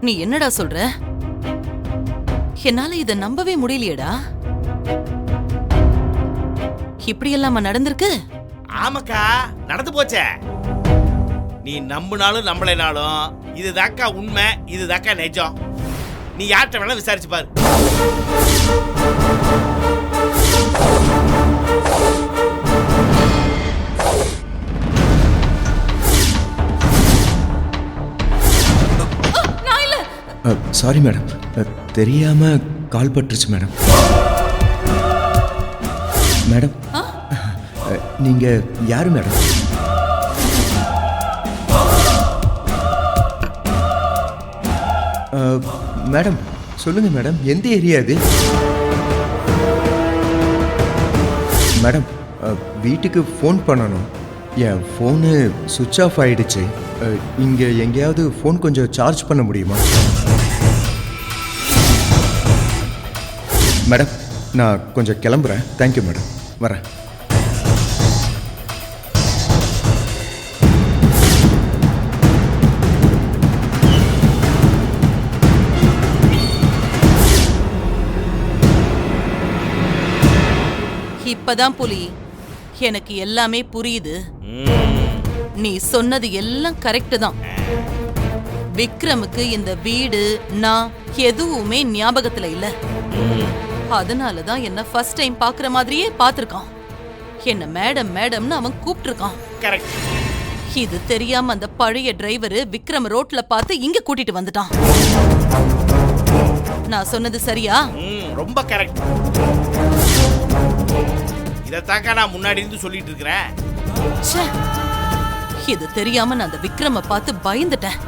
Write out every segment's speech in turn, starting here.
நீ என்னடா சொல்ற? என்னால இத நம்பவே முடியலையேடா. இப்படியெல்லாமா நடந்திருக்கு? ஆமாக்கா, நடந்து போச்சே. நீ நம்பினாலும் நம்பலைனாலும் இதுதாக்கா உண்மை, இதுதாக்கா நிஜம். நீ யார்கிட்ட வேணா விசாரிச்சு பாரு. சாரி மேடம், தெரியாம கால் பட்டுருச்சு மேடம். மேடம், நீங்க யாரு மேடம்? மேடம் சொல்லுங்க மேடம், எந்த ஏரியா இது? மேடம், வீட்டுக்கு ஃபோன் பண்ணணும். என் ஃபோனு சுவிட்ச் ஆஃப் ஆயிடுச்சு. இங்கே எங்கேயாவது ஃபோன் கொஞ்சம் சார்ஜ் பண்ண முடியுமா? மேடம், நான் கொஞ்சம் கிளம்புறேன். தேங்க்யூ மேடம், வரேன். இப்பதான் புலி, எனக்கு எல்லாமே புரியுது. நீ சொன்னது எல்லாம் கரெக்ட் தான். விக்ரமுக்கு இந்த வீடு நான் எதுவுமே ஞாபகத்துல இல்ல. அதனாலதான் என்ன ஃபர்ஸ்ட் டைம் பாக்குற மாதிரியே பாத்துருக்கான். என்ன மேடம் மேடம்னு அவன் கூப்பிட்டுருக்கான். இது தெரியாம அந்த பழைய டிரைவர் விக்ரம் ரோட்ல பார்த்து இங்க கூட்டிட்டு வந்துட்டான். நான் சொன்னது சரியா? ரொம்ப கரெக்ட். இதத்தாக்கா நான் முன்னாடி இருந்து சொல்லிட்டு இருக்கிறேன். இது தெரியாம நான் அந்த விக்ரம பார்த்து பயந்துட்டேன்.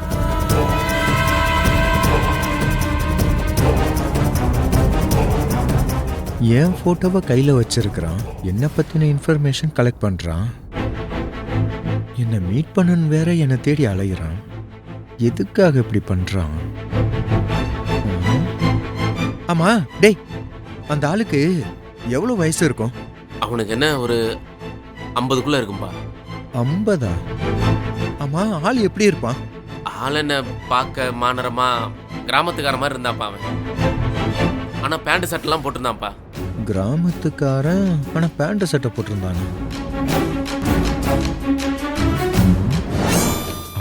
என் போட்டோவை கையில வச்சிருக்கிறான். என்ன பத்தின இன்ஃபர்மேஷன் கலெக்ட் பண்றான். என்ன மீட் பண்ணன்னு வேற என்ன தேடி அலைகிறான். எதுக்காக இப்படி பண்றான்? ஆமா டேய், அந்த ஆளுக்கு எவ்வளவு வயசு இருக்கும்? அவனுக்கு என்ன ஒரு 50க்குள்ள இருக்கும்பா. 50? ஆமா, ஆள் எப்படி இருப்பான்? ஆள் என்ன பார்க்க மாநரமா கிராமத்துக்கார மாதிரி இருந்தாப்பா அவன். ஆனா பேண்ட் சட்டெல்லாம் போட்டிருந்தான்ப்பா. கிராமத்துக்காரன் ஆனா பேண்ட் சட்டை போட்டிருந்தானா?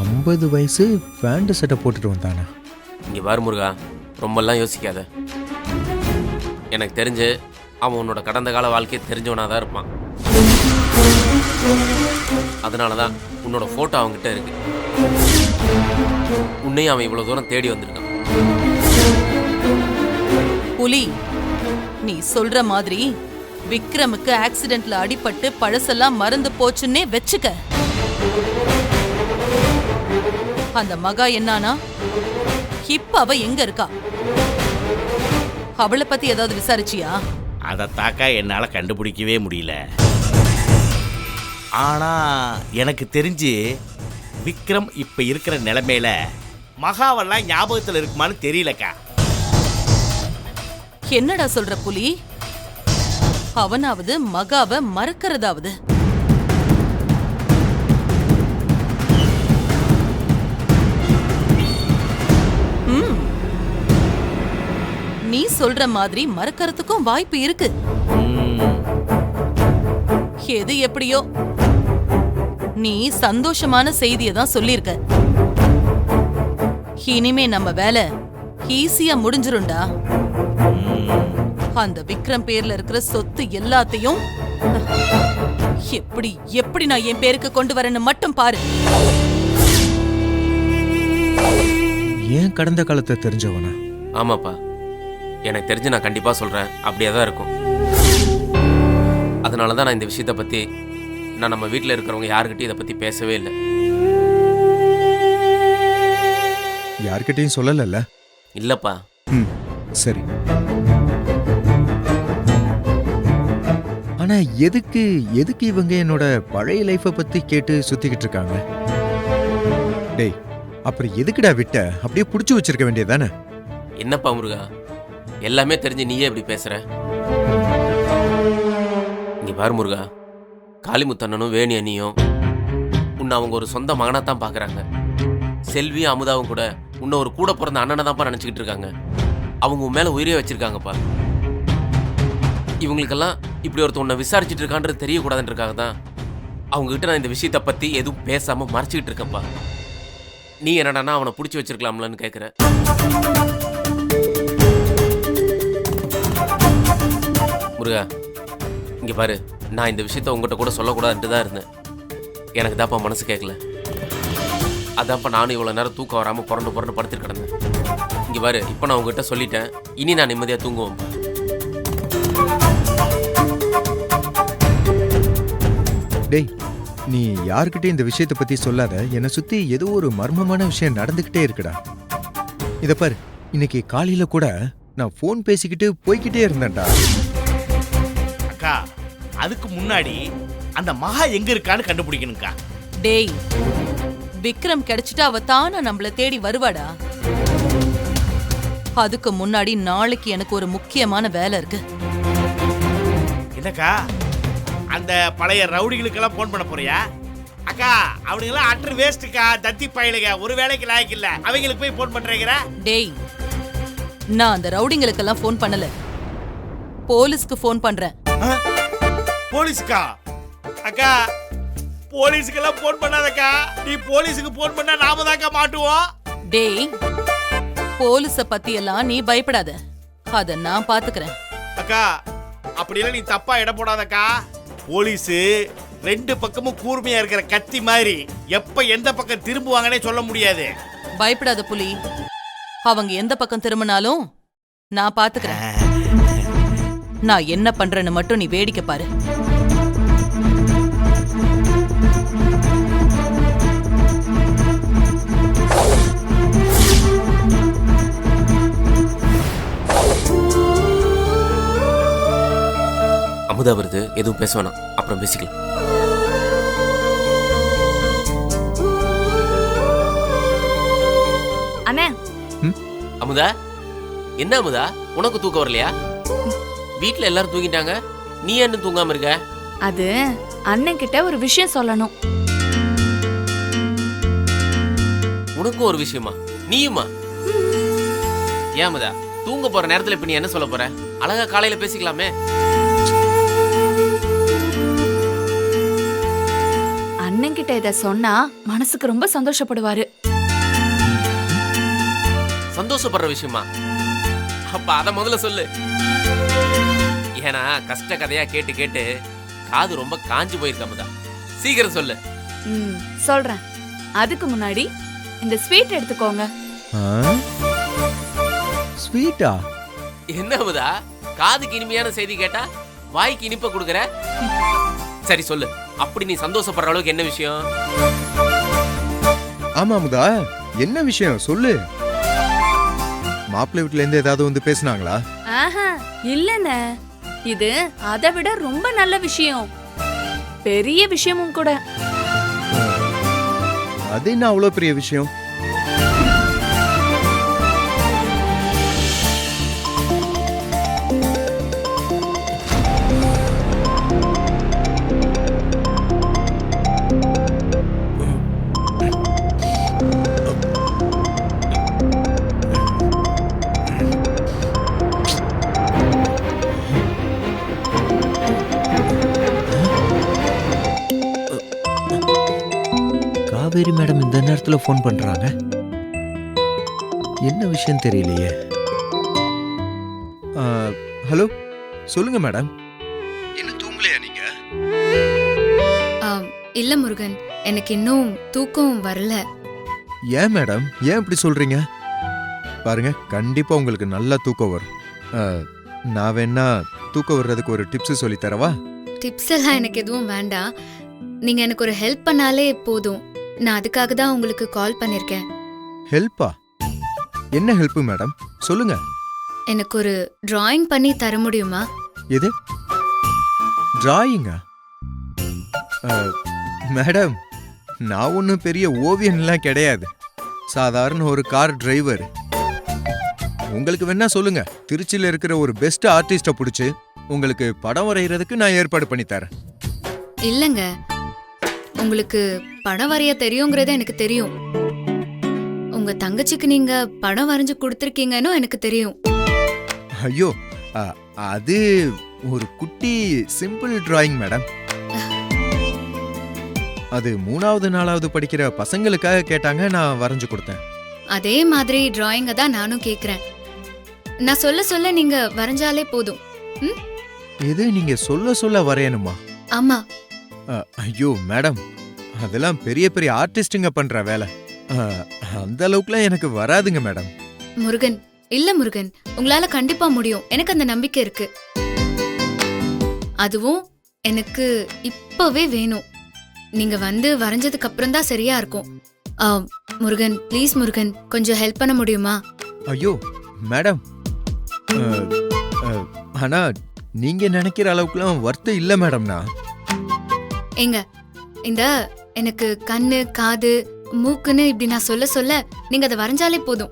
50 வயசு பேண்ட் சட்டை போட்டுட்டு வந்தானா? இங்க பாரு முருகா, ரொம்பலாம் யோசிக்காத. எனக்கு தெரிஞ்சு அவன் உன்னோட கடந்த கால வாழ்க்கையை தெரிஞ்சவனா தான் இருப்பான். அதனாலதான் உன்னோட போட்டோ அவன்கிட்ட இருக்கு. உன்னையும் அவன் இவ்வளவு தூரம் தேடி வந்திருக்கான். புலி, நீ சொல்ற மாதிரி விக்ரமுக்கு ஆக்சிடென்ட்ல அடிபட்டு பழசெல்லாம் மறந்து போச்சுன்னே வெச்சுக்க. அந்த மகா என்னானா இப்ப அவ எங்க இருக்கா? அவளை பத்தி ஏதாவது விசாரிச்சியா? அதத்தாக்கா என்னால கண்டுபிடிக்கவே முடியல. ஆனா எனக்கு தெரிஞ்சு விக்ரம் இப்ப இருக்கிற நிலைமையில மகாவெல்லாம் ஞாபகத்துல இருக்குமான்னு தெரியலக்கா. என்னடா சொல்ற புலி? அவனாவது மகாவை மறக்கிறதாவது? நீ சொல்ற மாதிரி மறக்கிறதுக்கும் வாய்ப்பு இருக்கு. எது எப்படியோ நீ சந்தோஷமான செய்தியை தான் சொல்லிருக்க. இனிமே நம்ம வேலை ஈஸியா முடிஞ்சிரும்டா. அந்த விக்ரம் பேர்ல இருக்கிற சொத்து எல்லாத்தையும் எப்படி எப்படி நான் என் பேருக்கு கொண்டு வரேன்னு மட்டும் பாரு. ஏன் கடந்த காலத்தை தெரிஞ்சவனா? ஆமாப்பா, எனக்கு தெரிஞ்சு நான் கண்டிப்பா சொல்றேன், அப்படியே தான் இருக்கும். அதனாலதான் நான் இந்த விஷயத்தை பத்தி நான் நம்ம வீட்டில் இருக்கிறவங்க யாருக்கிட்டையும் இதை பத்தி பேசவே இல்லை. யார்கிட்டையும் சொல்லல? இல்லப்பா. சரி. ஆனா எதுக்கு எதுக்கு இவங்க என்னோட பழைய லைஃபை பத்தி கேட்டு சுத்திக்கிட்டு இருக்காங்க? டேய், அப்புறம் எதுக்குடா விட்ட? அப்படியே புடிச்சு வச்சிருக்க வேண்டியதானே? என்னப்பா முருகா, எல்லாமே தெரிஞ்சு நீயே இப்படி பேசுற? இங்க பாரு முருகா, காளிமுத்தண்ணனும் வேணி அண்ணியும் உன்னை அவங்க ஒரு சொந்த மகனாத்தான் பாக்குறாங்க. செல்வியும் அமுதாவும் கூட உன்னை ஒரு கூட பிறந்த அண்ணனை தான்ப்பா நினச்சிக்கிட்டு இருக்காங்க. அவங்க உன் மேலே உயிரே வச்சிருக்காங்கப்பா. இவங்களுக்கெல்லாம் இப்படி ஒருத்தர் உன்னை விசாரிச்சுட்டு இருக்கான்றது தெரியக்கூடாதுன்றக்காக தான் அவங்ககிட்ட நான் இந்த விஷயத்தை பற்றி எதுவும் பேசாமல் மறைச்சிக்கிட்டு இருக்கேன்ப்பா. நீ என்னடானா அவனை பிடிச்சி வச்சிருக்கலாம்லன்னு கேட்குற. முருகா, இங்கே பாரு, நான் இந்த விஷயத்த உங்ககிட்ட கூட சொல்லக்கூடாதுன்ட்டு தான் இருந்தேன். எனக்கு தான்ப்பா மனசு கேட்கல. அதான்ப்பா நானும் இவ்வளோ நேரம் தூக்கம் வராமல் புரண்டு படுத்துட்டு கிடந்தேன். இங்கே பாரு, இப்போ நான் உங்ககிட்ட சொல்லிட்டேன். இனி நான் நிம்மதியாக தூங்குவேன். டேய், நீ யார்கிட்டயும் இந்த விஷயத்தை பத்தி சொல்லாத. என்னை சுத்தி ஏதோ ஒரு மர்மமான விஷயம் நடந்துகிட்டே இருக்குடா. இத பாரு, இன்னைக்கு காலையில கூட நான் ஃபோன் பேசிக்கிட்டு போய்கிட்டே இருந்தேன்டா. அக்கா, அதுக்கு முன்னாடி அந்த மகா எங்க இருக்கான்னு கண்டுபிடிக்கணும்க்கா. டேய், விக்ரம் கிடைச்சிட்டா அவ தானா நம்மள தேடி வருவாடா. அதுக்கு முன்னாடி நாளைக்கு எனக்கு ஒரு முக்கியமான வேலை இருக்கு. என்னக்கா, அந்த பழைய ரவுடிகளுக்கெல்லாம் போன் பண்ண போறியா? அக்கா, அவனுங்கெல்லாம் அட்டர் வேஸ்ட்டுக்கா, தத்தி பயலுங்க, ஒரு வேலைக்கு லாய்க்கு இல்ல. அவங்களுக்கு போய் போன் பண்றீங்கற? டேய், நான் அந்த ரவுடிங்களுக்கெல்லாம் போன் பண்ணல, போலீஸ்க்கு போன் பண்றேன். போலீஸ்க்கா? அக்கா, போலீஸ்க்கெல்லாம் போன் பண்ணாதக்கா. நீ போலீஸுக்கு போன் பண்ணா நாம தான்க்கா மாட்டுவோம். டேய், போலீஸ பத்தி எல்லாம் நீ பயப்படாத, அத நான் பாத்துக்கிறேன். அக்கா, அப்படியெல்லாம் நீ தப்பா இட போடாதக்கா. போலீஸ் ரெண்டு பக்கமும் கூர்மையா இருக்கிற கத்தி மாதிரி, எப்ப எந்த பக்கம் திரும்புவாங்கன்னே சொல்ல முடியாது. பயப்படாத புலி, அவங்க எந்த பக்கம் திரும்பினாலும் நான் பாத்துக்கிறேன். நான் என்ன பண்றேன்னு மட்டும் நீ வேடிக்கை பாரு. அமுதா வருது, எதுவும் பேச வேணாம், அப்புறம் பேசிக்கலாம். அண்ணே. அமுதா, என்ன அமுதா, உனக்கு தூக்கம் வரலையா? வீட்டுல எல்லாரும் தூங்கிட்டாங்க, நீ என்ன தூங்காம இருக்க? அது அண்ணன் கிட்ட ஒரு விஷயம் சொல்லணும். உனக்கும் ஒரு விஷயமா? நீயுமா? ஏன் அமுதா, தூங்க போற நேரத்துல இப்ப நீ என்ன சொல்ல போற? அழகா காலையில பேசிக்கலாமே. அண்ணன் கிட்ட இத சொன்னா மனசுக்கு ரொம்ப சந்தோஷப்படுவாரு. சந்தோஷப்படுற விஷயமா? அப்ப அத முதல்ல சொல்லு. ஏன்னா கஷ்ட கதையா கேட்டு கேட்டு காது ரொம்ப காஞ்சு போயிருக்க அமுதா. சீக்கிரம் சொல்லு. சொல்றேன். அதுக்கு முன்னாடி இந்த ஸ்வீட் எடுத்துக்கோங்க. ஸ்வீட்டா? என்ன அமுதா, காதுக்கு இனிமையான செய்தி கேட்டா வாய்க்கு இனிப்ப கொடுக்கற? சரி சொல்லு, அப்படி நீ சந்தோஷப்படுற அளவுக்கு என்ன விஷயம்? ஆமா அமுதா, என்ன விஷயம் சொல்லு. மாப்பிள்ளை வீட்டுல இருந்து ஏதாவது வந்து பேசினாங்களா? ஆஹா, இல்லண்ணே, இது அதை விட ரொம்ப நல்ல விஷயம், பெரிய விஷயமும் கூட. அது என்ன அவ்வளவு பெரிய விஷயம்? காவேரி மேடம் இந்த நேரத்துல போன் பண்றாங்க, என்ன விஷயம் தெரியலையே. ஹலோ, சொல்லுங்க மேடம். என்ன தூங்கலையா நீங்க? இல்ல முருகன், எனக்கு இன்னும் தூக்கம் வரல. ஏன் மேடம், ஏன் இப்படி சொல்றீங்க? பாருங்க, கண்டிப்பா உங்களுக்கு நல்லா தூக்கம் வரும். நான் வேணா தூக்கம் வர்றதுக்கு ஒரு டிப்ஸ் சொல்லி தரவா? டிப்ஸ் எல்லாம் எனக்கு எதுவும் வேண்டாம், நீங்க எனக்கு ஒரு ஹெல்ப் பண்ணாலே போதும். நான் அதுக்காக தான் உங்களுக்கு கால் பண்ணிருக்கேன். ஹெல்ப்பா? என்ன ஹெல்ப் மேடம், சொல்லுங்க. எனக்கு ஒரு டிராயிங் பண்ணி தர முடியுமா? எது? டிராயிங்கா? மேடம், நான் ஒன்றும் பெரிய ஓவியன்லாம் கிடையாது, சாதாரண ஒரு கார் டிரைவர். உங்களுக்கு வேணா சொல்லுங்க, திருச்சியில் இருக்கிற ஒரு பெஸ்ட் ஆர்டிஸ்ட பிடிச்சி உங்களுக்கு படம் வரைகிறதுக்கு நான் ஏற்பாடு பண்ணி தரேன். இல்லங்க, உங்களுக்கு படம் வரைய தெரியுங்கிறது எனக்கு தெரியும். உங்க தங்கச்சிக்கு நீங்க படம் வரைஞ்சு கொடுத்துருக்கீங்கன்னு எனக்கு தெரியும். ஐயோ, அது ஒரு குட்டி சிம்பிள் டிராயிங் மேடம். அது 3வது 4வது படிக்கிற பசங்களுக்காக கேட்டாங்க, நான் வரைஞ்சு கொடுத்தேன். அதே மாதிரி டிராயிங்க தான் நானும் கேக்குறேன். நான் சொல்ல சொல்ல நீங்க வரைஞ்சாலே போதும். ம்? இது நீங்க சொல்ல சொல்ல வரையணுமா? ஆமா. ஐயோ மேடம், அதெல்லாம் பெரிய பெரிய ஆர்டிஸ்டுங்க பண்ற வேலை. அந்த அளவுக்குலாம் எனக்கு வராதுங்க மேடம். முருகன், இல்ல முருகன், உங்களால கண்டிப்பா முடியும். எனக்கு அந்த நம்பிக்கை இருக்கு. அதுவும் எனக்கு இப்பவே வேணும். நீங்க வந்து வரைஞ்சதுக்கு அப்புறம் தான் சரியா இருக்கும். முருகன், ப்ளீஸ் முருகன், கொஞ்சம் ஹெல்ப் பண்ண முடியுமா? ஐயோ மேடம், ஆனா நீங்க நினைக்கிற அளவுக்குலாம் வர்த்தம் இல்ல மேடம்னா. எங்க இந்த எனக்கு கண்ணு காது மூக்குன்னு இப்படி நான் சொல்ல சொல்ல நீங்க அதை வரைஞ்சாலே போதும்.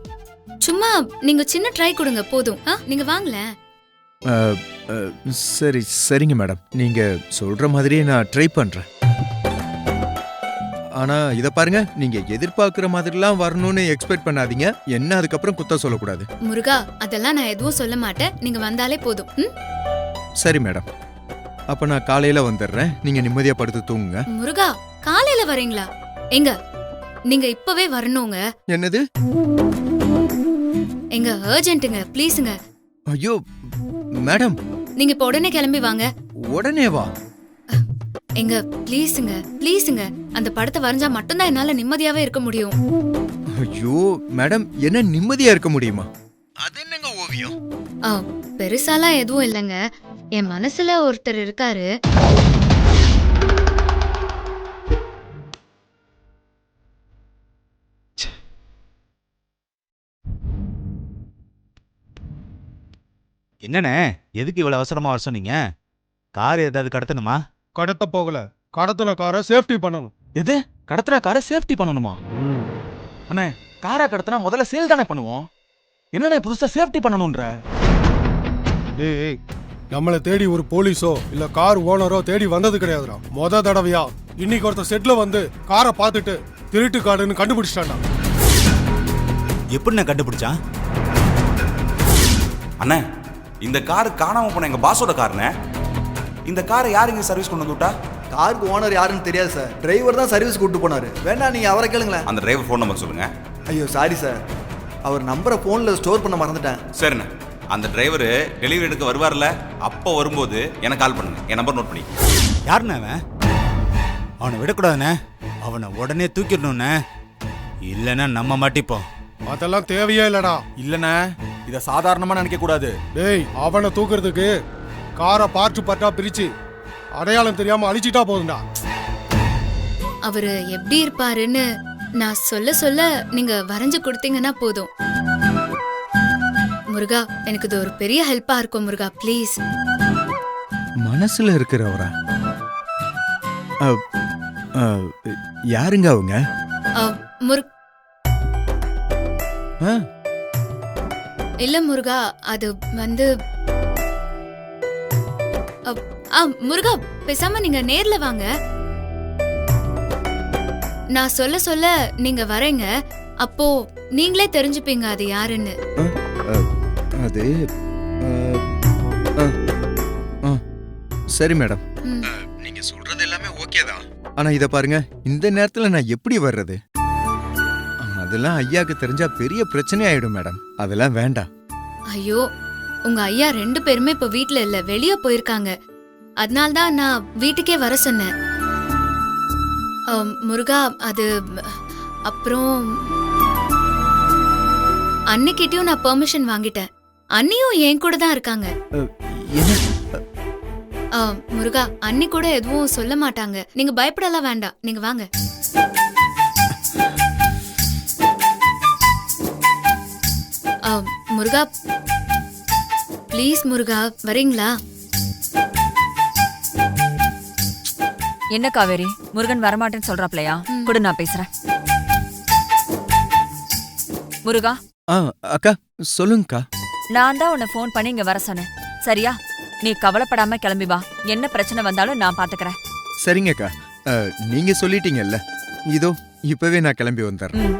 சும்மா நீங்க சின்ன ட்ரை கொடுங்க போதும். நீங்க வாங்கல. சரி சரிங்க மேடம், நீங்க சொல்ற மாதிரியே நான் ட்ரை பண்றேன். ஆனா இத பாருங்க, நீங்க எதிர்பார்க்கிற மாதிரிலாம் வரணும்னு எக்ஸ்பெக்ட் பண்ணாதீங்க. என்ன அதுக்கப்புறம் குத்த சொல்லக்கூடாது. முருகா, அதெல்லாம் நான் எதுவும் சொல்ல மாட்டேன். நீங்க வந்தாலே போதும். சரி மேடம், அப்ப நான் காலையில வந்துடுறேன். நீங்க நிம்மதியா படுத்து தூங்குங்க. முருகா, காலையில வரீங்களா? எங்க நீங்க இப்பவே வரணுங்க. என்னது? எங்க அர்ஜென்ட்டுங்க, ப்ளீஸுங்க. ஐயோ மேடம், நீங்க இப்ப உடனே கிளம்பி வாங்க. உடனே வா. எங்க ப்ளீஸுங்க, ப்ளீஸுங்க. அந்த படத்தை வரைஞ்சா மட்டும்தான் என்னால நிம்மதியாவே இருக்க முடியும். ஐயோ மேடம், என்ன நிம்மதியா இருக்க முடியுமா? அது என்னங்க ஓவியம்? பெருசாலாம் எதுவும் இல்லைங்க. என் மனசுல ஒருத்தர் இருக்காரு. என்னண்ணே, எதுக்கு இவ்வளவு அவசரமா வர சொன்னீங்க? கார் ஏதாவது கடத்தணுமா? கடத்த போகல, கடத்தின காரை சேஃப்டி பண்ணணும். எது? கடத்துற காரை சேஃப்டி பண்ணணுமா? அண்ணே, காரை கடத்தினா முதல்ல சேல் தானே பண்ணுவோம். என்னண்ணே புதுசா சேஃப்டி பண்ணணும்ன்ற? டேய், நம்மளை தேடி ஒரு போலீஸோ இல்ல கார் ஓனரோ தேடி வந்தது கிடையாதுடா. மொத தடவையா இன்னைக்கு ஒருத்தர் செட்ல வந்து காரை பார்த்துட்டு திருட்டு காடுன்னு கண்டுபிடிச்சிட்டான்டா. எப்படிண்ணே கண்டுபிடிச்சான்? அண்ணே, இந்த கார் காணாம போன எங்க பாஸோட காருண்ணே. இந்த காரை யார் இங்க சர்வீஸ் கொண்டு வந்துட்டா? காருக்கு ஓனர் யாருன்னு தெரியாது சார். டிரைவர் தான் சர்வீஸ் கூப்பிட்டு போனாரு. வேணா நீங்க அவரை கேளுங்களேன். அந்த டிரைவர் ஃபோன் நம்பர் சொல்லுங்க. ஐயோ சாரி சார், அவர் நம்பரை ஃபோனில் ஸ்டோர் பண்ண மறந்துட்டேன். சரிண்ணே, அந்த டிரைவர் டெலிவரி எடுக்க வருவார்ல, அப்போ வரும்போது எனக்கு கால் பண்ணுங்க. என் நம்பர் நோட் பண்ணி. யாருண்ணே அவன்? அவனை விடக்கூடாதுண்ணே, அவனை உடனே தூக்கிடணும்ண்ணே. இல்லைன்னா நம்ம மாட்டிப்போம். அதெல்லாம் தேவையே இல்லடா. இல்லைண்ணே, இதை சாதாரணமா நினைக்க கூடாது. டேய், அவனை தூக்குறதுக்கு காரை பார்ட்டு பார்ட்டா பிரிச்சு அடையாளம் தெரியாம அழிச்சிட்டா போதும்டா. அவரு எப்படி இருப்பாருன்னு நான் சொல்ல சொல்ல நீங்க வரைஞ்சு கொடுத்தீங்கன்னா போதும். முருகா, எனக்கு இது ஒரு பெரிய ஹெல்ப்பா இருக்கும் முருகா, ப்ளீஸ். மனசுல இருக்கிறவரா? யாருங்க அவங்க? இல்ல முருகா, அது வந்து முருகா, பேசாம நீங்க நேர்ல வாங்க. நான் சொல்ல சொல்ல நீங்க வரீங்க, அப்போ நீங்களே தெரிஞ்சுப்பீங்க அது யாருன்னு. அது சரி மேடம், நீங்க சொல்றது எல்லாமே ஓகே தான். ஆனா இத பாருங்க, இந்த நேரத்துல நான் எப்படி வர்றது? அதெல்லாம் ஐயாக்கு தெரிஞ்சா பெரிய பிரச்சனை ஆயிடும் மேடம். அதெல்லாம் வேண்டாம். ஐயோ, உங்க ஐயா 2 பேருமே இப்ப வீட்ல இல்ல, வெளிய போயிருக்காங்க. அதனால்தான் நான் வீட்டுக்கே வர சொன்னேன். முருகா, அது அப்புறம் அன்னிக்கிட்டயும் நான் பெர்மிஷன் வாங்கிட்டேன். அண்ணியும் என் கூட தான் இருக்காங்க. முருகா, அண்ணி கூட எதுவும் சொல்ல மாட்டாங்க. நீங்க பயப்படலாம் வேண்டாம், நீங்க வாங்க. முருகா, ப்ளீஸ் முருகா, வரீங்களா? என்ன காவேரி, முருகன் வரமாட்டேன்னு சொல்றாப்லையா? கூட நான் பேசுறேன். முருகா. அக்கா சொல்லுங்கக்கா. நான் தான் உன்னை ஃபோன் பண்ணி இங்க வர சொன்னேன், சரியா? நீ கவலைப்படாம கிளம்பி வா. என்ன பிரச்சனை வந்தாலும் நான் பாத்துக்கிறேன். சரிங்கக்கா, நீங்க சொல்லிட்டீங்கல்ல, இதோ இப்பவே நான் கிளம்பி வந்துடுறேன்.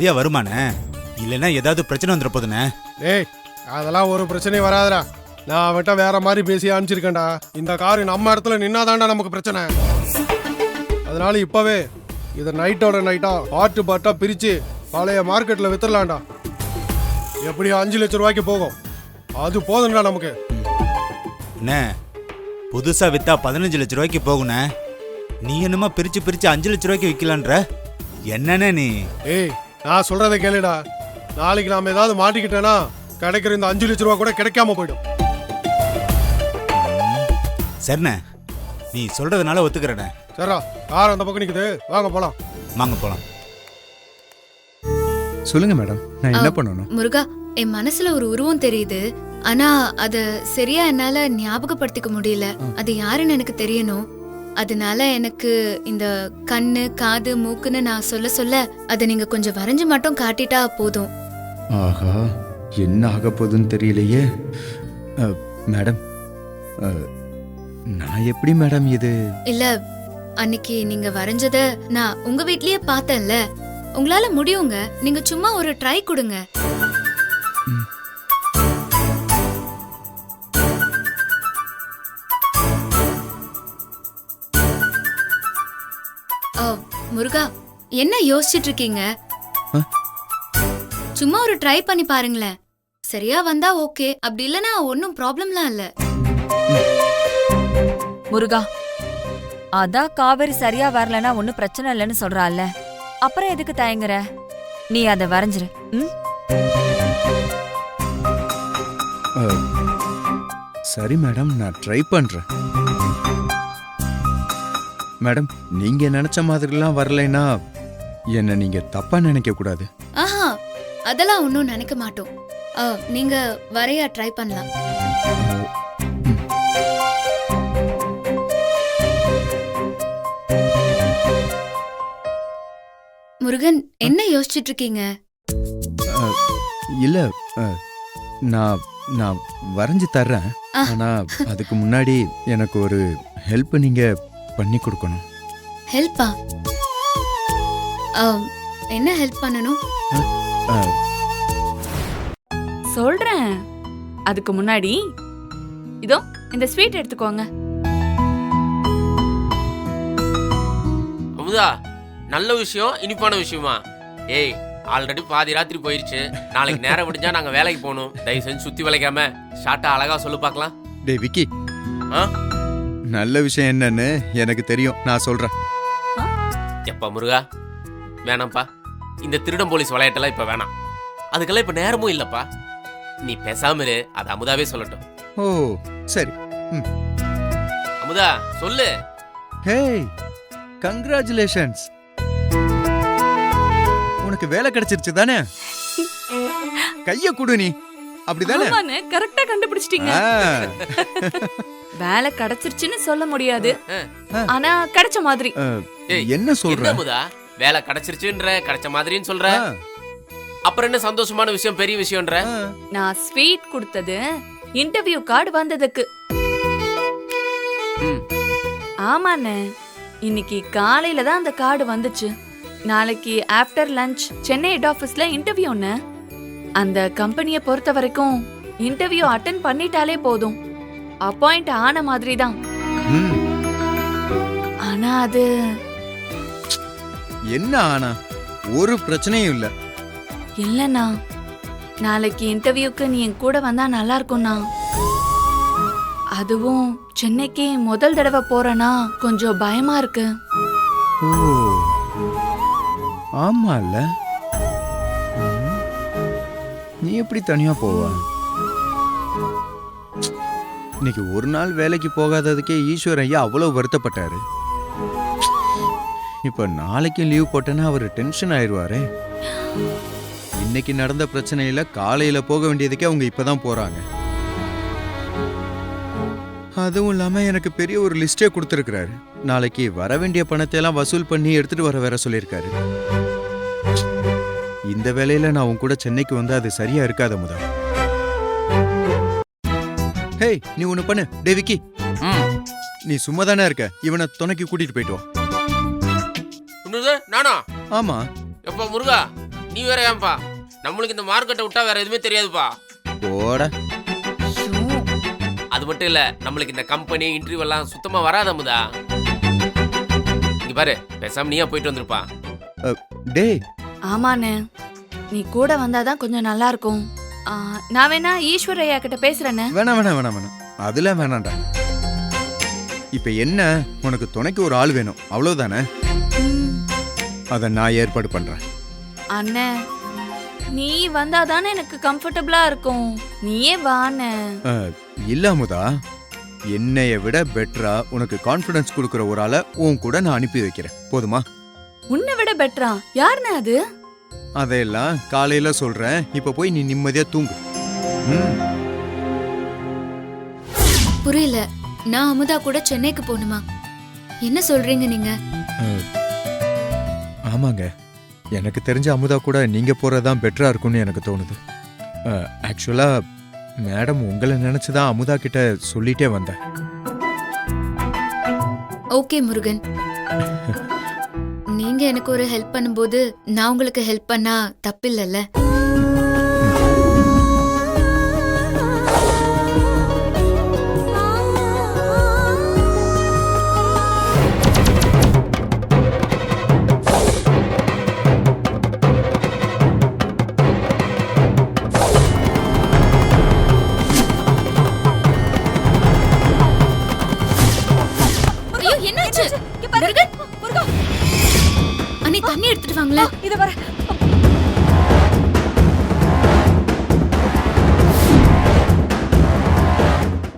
நிம்மதியா வருமானே? இல்லைன்னா ஏதாவது பிரச்சனை வந்துட போதுண்ணே. டேய் அதெல்லாம் ஒரு பிரச்சனையும் வராதுடா. நான் அவன்கிட்ட வேற மாதிரி பேசி அனுப்பிச்சிருக்கேன்டா. இந்த காரு நம்ம இடத்துல நின்னாதான்டா நமக்கு பிரச்சனை. அதனால இப்பவே இதை நைட்டோட நைட்டா பாட்டு பாட்டா பிரிச்சு பழைய மார்க்கெட்ல வித்துடலாம்டா. எப்படி 5 லட்சம் ரூபாய்க்கு போகும். அது போதும்டா நமக்கு. அண்ணே புதுசா வித்தா 15 லட்ச ரூபாய்க்கு போகுண்ணே. நீ என்னமா பிரிச்சு பிரிச்சு 5 லட்ச ரூபாய்க்கு விற்கலான்ற? என்னண்ணே நீ? ஏய் நான் சொல்றதை கேளுடா. நாளைக்கு நாம ஏதாவது மாட்டிக்கிட்டேன்னா கிடைக்கிற இந்த 5 லட்ச ரூபா கூட கிடைக்காம போயிடும். சரிண்ணே, நீ சொல்றதுனால ஒத்துக்கிறேண்ணே. சரிடா, கார் அந்த பக்கம் நிக்குது, வாங்க போலாம். வாங்க போலாம். சொல்லுங்க மேடம், நான் என்ன பண்ணணும்? முருகா, என் மனசுல ஒரு உருவம் தெரியுது. ஆனா அத சரியா என்னால ஞாபகப்படுத்திக்க முடியல. அது யாருன்னு எனக்கு தெரியணும். அதனால எனக்கு இந்த கண்ணு காது மூக்குன்னு நான் சொல்ல சொல்ல அதை நீங்க கொஞ்சம் வரைஞ்சு மட்டும் காட்டிட்டா போதும். ஆஹா, என்ன ஆக போகுதுன்னு தெரியலையே. மேடம், நான் எப்படி மேடம் இது? இல்ல, அன்னைக்கு நீங்க வரைஞ்சத நான் உங்க வீட்லயே பார்த்தேன்ல. உங்களால முடியுங்க. நீங்க சும்மா ஒரு ட்ரை கொடுங்க. முருகா, என்ன யோசிச்சுட்டு இருக்கீங்க? சும்மா ஒரு ட்ரை பண்ணி பாருங்களேன். சரியா வந்தா ஓகே, அப்படி இல்லனா ஒன்னும் ப்ராப்ளம்லாம் இல்ல. முருகா, அதான் காவேரி சரியா வரலனா ஒன்னும் பிரச்சனை இல்லைன்னு சொல்றாள்ல, அப்புறம் எதுக்கு தயங்குற? நீ அதை வரைஞ்சிரு. சரி மேடம், நான் ட்ரை பண்றேன். மேடம், நீங்க நினைச்ச மாதிரிலாம் வரலைன்னா என்ன நீங்க தப்பா நினைக்க கூடாது. ஆஹா, அதெல்லாம் ஒன்னும் நினைக்க மாட்டோம். நீங்க வரைய ட்ரை பண்ணலாம். முருகன், என்ன யோசிச்சுட்டு இருக்கீங்க? இல்ல, நான் நான் வரைஞ்சு தர்றேன். ஆனா அதுக்கு முன்னாடி எனக்கு ஒரு ஹெல்ப் நீங்க பண்ணி கொடுக்கணும். ஹெல்ப்பா? என்ன ஹெல்ப் பண்ணணும்? சொல்றேன். அதுக்கு முன்னாடி இதோ இந்த ஸ்வீட் எடுத்துக்கோங்க. அமுதா, நல்ல விஷயம், இனிப்பான விஷயமா? ஏய், ஆல்ரெடி பாதி ராத்திரி போயிருச்சு. நாளைக்கு நேரம் விடிஞ்சா நாங்க வேலைக்கு போகணும். தயவு செஞ்சு சுத்தி வளைக்காம ஷார்ட்டா அழகா சொல்லு பார்க்கலாம். டேய் விக்கி, நல்ல விஷயம் என்னன்னு எனக்கு தெரியும், நான் சொல்றேன். எப்பா முருகா, வேணாம்ப்பா. இந்த திருடன் போலீஸ் விளையாட்டெல்லாம் இப்ப வேணாம். அதுக்கெல்லாம் இப்ப நேரமும் இல்லப்பா. நீ பேசாம இரு, அது அமுதாவே சொல்லட்டும். ஓ சரி. அமுதா சொல்லு. Hey, congratulations. உனக்கு வேலை கிடைச்சிருச்சு தானே? கைய குடு நீ. அப்படிதானே? ஆமாண்ணே, கரெக்ட்டா கண்டுபிடிச்சிட்டீங்க. வேலை கிடைச்சிருச்சுன்னு சொல்ல முடியாது, ஆனா கிடைச்ச மாதிரி. என்ன சொல்ற? அமுதா, வேலை கிடைச்சிருச்சுன்ற, கிடைச்ச மாதிரின்னு சொல்ற. அப்புறம் என்ன சந்தோஷமான விஷயம், பெரிய விஷயம்ன்ற? நான் ஸ்வீட் கொடுத்தது இன்டர்வியூ கார்டு வந்ததுக்கு. ஆமாண்ணே, இன்னைக்கு காலையில தான் அந்த கார்டு வந்துச்சு. நாளைக்கு ஆஃப்டர் லஞ்ச் சென்னை ஹெட் ஆபீஸ்ல இன்டர்வியூன்னு. அந்த கம்பெனியை பொறுத்த வரைக்கும் இன்டர்வியூ அட்டெண்ட் பண்ணிட்டாலே போதும், அப்பாயிண்ட் ஆன மாதிரி தான். ஆனா அது என்ன ஆனா? ஒரு பிரச்சனையும் இல்ல. இல்லண்ணா, நாளைக்கு இன்டர்வியூக்கு நீ என் கூட வந்தா நல்லா இருக்கும்ண்ணா. அதுவும் சென்னைக்கு முதல் தடவை போறேன்னா கொஞ்சம் பயமா இருக்கு. ஓ ஆமால, நீ எப்படி தனியா போவ? இன்னைக்கு ஒரு நாள் வேலைக்கு போகாததுக்கே ஈஸ்வர் ஐயா அவ்வளவு வருத்தப்பட்டாரு. இப்ப நாளைக்கு லீவ் போட்டேன்னா அவர் டென்ஷன் ஆயிடுவாரே. இன்னைக்கு நடந்த பிரச்சனையில காலையில போக வேண்டியதுக்கே அவங்க இப்பதான் போறாங்க. அதுவும் இல்லாம எனக்கு பெரிய ஒரு லிஸ்டே கொடுத்துருக்கிறாரு. நாளைக்கு வர வேண்டிய பணத்தை எல்லாம் வசூல் பண்ணி எடுத்துட்டு வர வேற சொல்லியிருக்காரு. இந்த வேலையில நான் உன் கூட சென்னைக்கு வந்து அது சரியா இருக்காத முதல். ஹேய், நீ ஒண்ணு பண்ணு. டே விக்கி, நீ சும்மா தானே இருக்க, இவனை துணைக்கு கூட்டிட்டு போயிட்டு வா. நானா? ஆமா. எப்ப முருகா, நீ வேற ஏன்பா? நம்மளுக்கு இந்த மார்க்கெட்டை விட்டா வேற எதுவுமே தெரியாதுப்பா. போட. அது மட்டும் இல்ல, நம்மளுக்கு இந்த கம்பெனி இன்டர்வியூ எல்லாம் சுத்தமா வராது அமுதா. இங்க பாரு, பேசாம நீயா போயிட்டு வந்துருப்பா. டேய். ஆமாண்ணே, நீ கூட வந்தாதான் கொஞ்சம் நல்லா இருக்கும். நான் வேணா ஈஸ்வர் ஐயா கிட்ட பேசுறேன்னு. வேணாம். அதெல்லாம் வேணாண்டா. இப்ப என்ன, உனக்கு துணைக்கு ஒரு ஆள் வேணும், அவ்வளவுதானே? அத நான் ஏற்பாடு பண்றேன். அண்ணே, நீ வந்தாதானே எனக்கு கம்ஃபர்டபுளா இருக்கும். நீயே வாண்ணே. இல்ல அமுதா, என்னைய விட பெட்டரா உனக்கு கான்ஃபிடன்ஸ் கொடுக்கிற ஒரு ஆளை உன் கூட நான் அனுப்பி வைக்கிறேன். போதுமா? உன்னை விட பெட்டரா? யாருண்ணே அது? அதையெல்லாம் காலையில சொல்றேன். இப்ப போய் நீ நிம்மதியா தூங்கு. புரியல. நான் அமுதா கூட சென்னைக்கு போகணுமா? என்ன சொல்றீங்க நீங்க? ஆமாங்க, எனக்கு தெரிஞ்ச அமுதா கூட நீங்க போறதுதான் பெட்டரா இருக்கும்னு எனக்கு தோணுது. ஆக்சுவலா மேடம் உங்களை நினைச்சுதான் அமுதா கிட்ட சொல்லிட்டே வந்தேன். ஓகே முருகன், நீங்க எனக்கு ஒரு ஹெல்ப் பண்ணும்போது நான் உங்களுக்கு ஹெல்ப் பண்ணா தப்பில்லல்ல? ஐயோ, என்னாச்சு? அண்ணி, தண்ணி எடுத்துட்டு வாங்களேன். இது வர